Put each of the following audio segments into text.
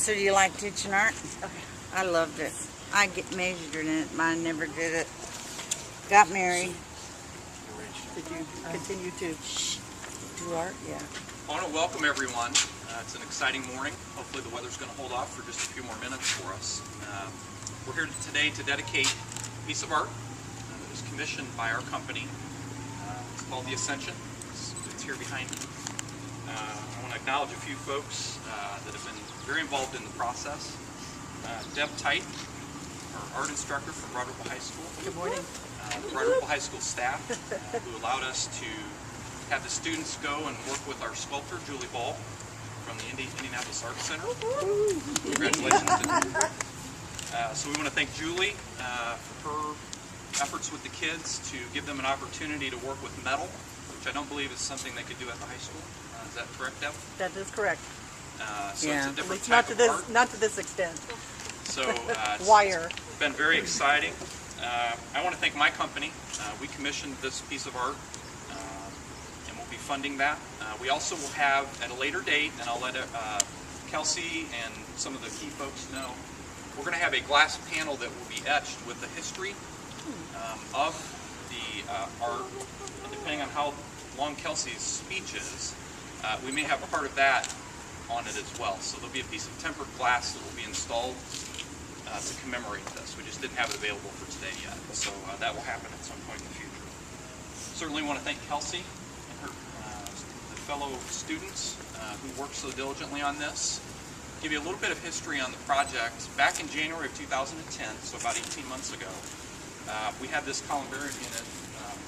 So do you like teaching art? Okay. I loved it. I get majored in it, but I never did it. Got married. Did you continue to Do art? Yeah. I want to welcome everyone. It's an exciting morning. Hopefully the weather's going to hold off for just a few more minutes for us. We're here today to dedicate a piece of art that was commissioned by our company. It's called The Ascension. It's here behind me. I want to acknowledge a few folks that have been very involved in the process. Deb Tite, our art instructor from Broadripple High School. good morning? The Broadripple High School staff who allowed us to have the students go and work with our sculptor, Julie Ball, from the Indianapolis Art Center. Congratulations to Julie. So we want to thank Julie for her efforts with the kids to give them an opportunity to work with metal, which I don't believe is something they could do at the high school. Is that correct, Deb? That is correct. So Yeah. it's a different Not type to of this, art. not to this extent. So Wire. it's been very exciting. I want to thank my company. We commissioned this piece of art, and we'll be funding that. We also will have, at a later date, and I'll let Kelsey and some of the key folks know, we're going to have a glass panel that will be etched with the history of the art. And depending on how long Kelsey's speech is, we may have part of that on it as well. So there'll be a piece of tempered glass that will be installed to commemorate this. We just didn't have it available for today yet. So that will happen at some point in the future. Certainly want to thank Kelsey and her the fellow students who worked so diligently on this. Give you a little bit of history on the project. Back in January of 2010, so about 18 months ago, we had this columbarium unit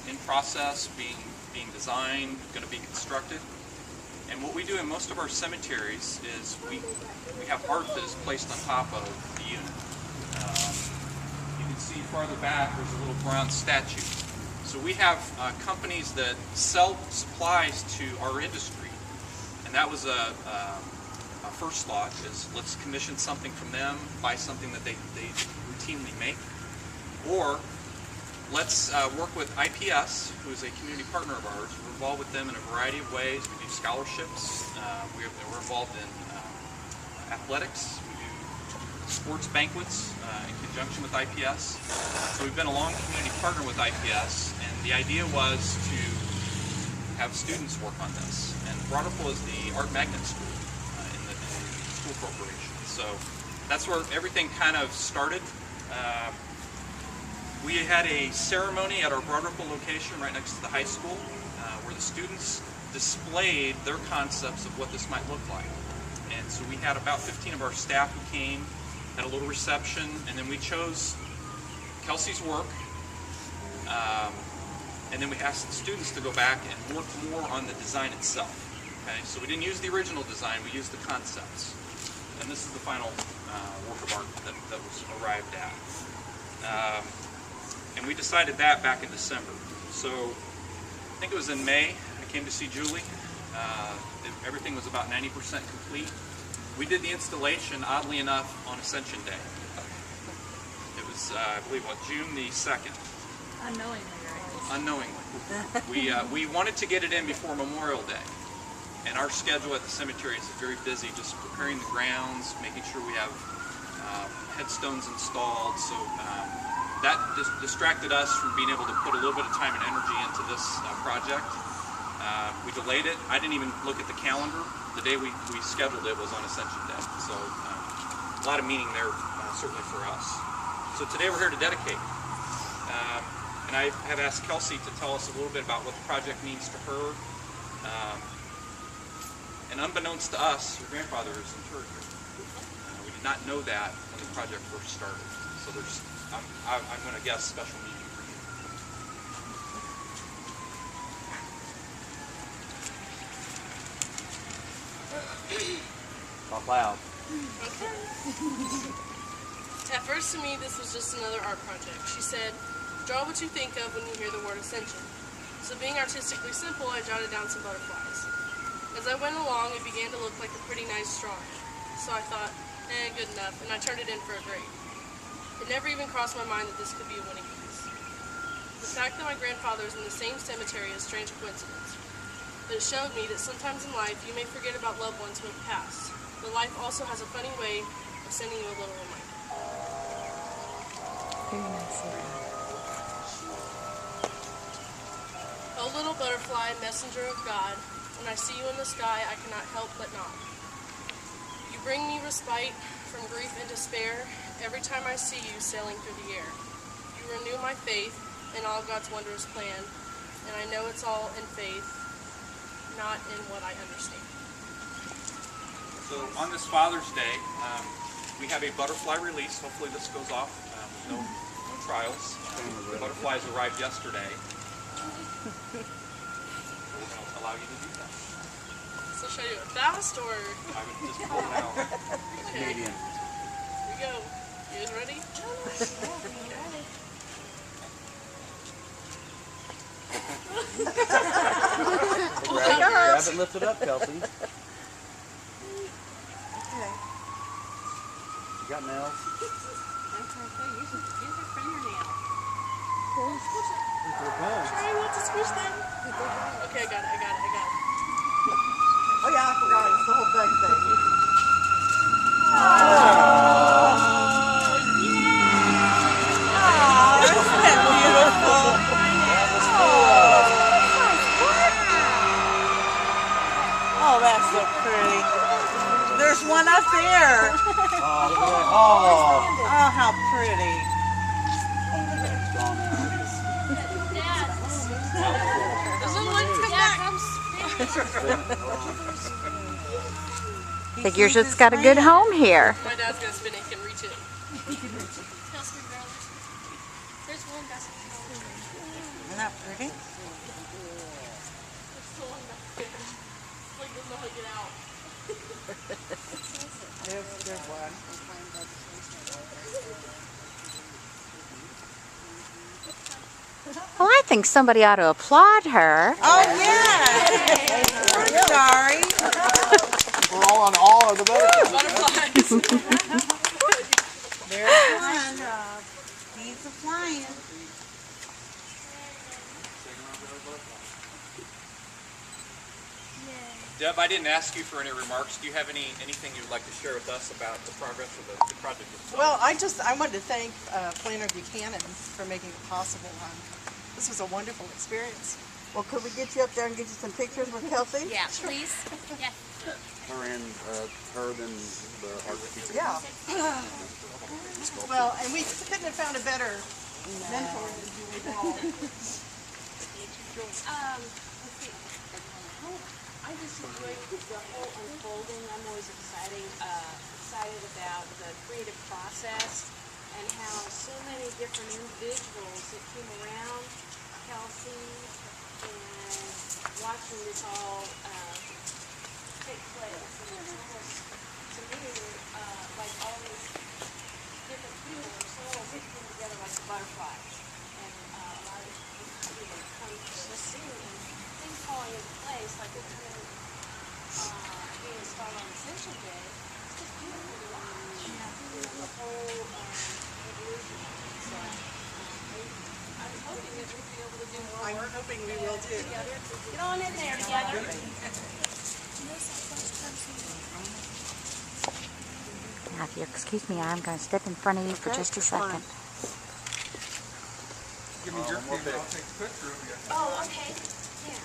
in process, being designed, going to be constructed. And what we do in most of our cemeteries is we have art that is placed on top of the unit. You can see farther back there's a little bronze statue. So we have companies that sell supplies to our industry, and that was a first thought is let's commission something from them, buy something that they routinely make, or let's work with IPS, who is a community partner of ours. We're involved with them in a variety of ways. We do scholarships. We're involved in athletics. We do sports banquets in conjunction with IPS. So we've been a long community partner with IPS, and the idea was to have students work on this. And Broadripple is the art magnet school in the school corporation. So that's where everything kind of started. We had a ceremony at our Broadripple location right next to the high school where the students displayed their concepts of what this might look like. And so we had about 15 of our staff who came, had a little reception, and then we chose Kelsey's work. And then we asked the students to go back and work more on the design itself. Okay, so we didn't use the original design, we used the concepts. And this is the final work of art that was arrived at. And we decided that back in December. So I think it was in May I came to see Julie. Everything was about 90% complete. We did the installation, oddly enough, on Ascension Day. It was, I believe, June the 2nd. Unknowingly, right? Unknowingly. We wanted to get it in before Memorial Day. And our schedule at the cemetery is very busy, just preparing the grounds, making sure we have headstones installed. So that distracted us from being able to put a little bit of time and energy into this project. We delayed it. I didn't even look at the calendar. The day we scheduled it was on Ascension Day. So a lot of meaning there, certainly for us. So today we're here to dedicate. And I have asked Kelsey to tell us a little bit about what the project means to her. And unbeknownst to us, her grandfather is interred here. We did not know that when the project first started. So there's, I'm going to guess, special meaning for you. Talk loud. Okay. At first, to me, this was just another art project. She said, draw what you think of when you hear the word ascension. So being artistically simple, I jotted down some butterflies. As I went along, it began to look like a pretty nice drawing. So I thought, good enough, and I turned it in for a grade. It never even crossed my mind that this could be a winning piece. The fact that my grandfather is in the same cemetery is a strange coincidence. But it showed me that sometimes in life you may forget about loved ones who have passed, but life also has a funny way of sending you a little reminder. O little butterfly, messenger of God, when I see you in the sky, I cannot help but nod. You bring me respite from grief and despair every time I see you sailing through the air. You renew my faith in all God's wondrous plan, and I know it's all in faith, not in what I understand. So on this Father's Day, we have a butterfly release. Hopefully this goes off with no trials. The butterflies arrived yesterday. So we're going to allow you to do that. So should I do it fast or? I would just pull it out. Okay. Here we go. You guys ready? Grab it, lift it up, Kelsey. You got nails? Try not to squish them. Okay, I got it. Oh yeah, I forgot. It's the whole bug thing. Isn't that beautiful? Oh, that's so pretty. There's one up there. Oh, how pretty. Does it like come back? Figures it's got a good home here. My dad's gonna spin it. He can reach it. Isn't that pretty? Like doesn't know how to get out. There's a good one. Well, I think somebody ought to applaud her. Oh, yeah. I'm sorry. We're all on all of the butterflies. Butterflies. There's one. He's a flying. Deb, I didn't ask you for any remarks. Do you have anything you'd like to share with us about the progress of the project itself? Well, I wanted to thank Flanner Buchanan for making it possible. This was a wonderful experience. Well, could we get you up there and get you some pictures with Kelsey? Yeah, please. Yeah. Her and her than the art teacher. Yeah. Well, and we couldn't have found a better mentor than Julie Ball. Let's see. I just enjoyed the whole unfolding. I'm always excited about the creative process and how so many different individuals that came around Kelsey and watching this all take place. And it's almost, to me, like all these different people are so all mixing together like the butterflies. And a lot of people come to see and things falling into place like they're kind of being installed on Ascension Day. It's just beautiful to watch. You know, the whole evolution of it. So I'm hoping that we'll be able to do more I'm work hoping we will too. together. Get on in there together. Now, if you excuse me, I'm going to step in front of you for just a second. Give me your camera. I'll take a picture of you. Oh, okay. Yeah.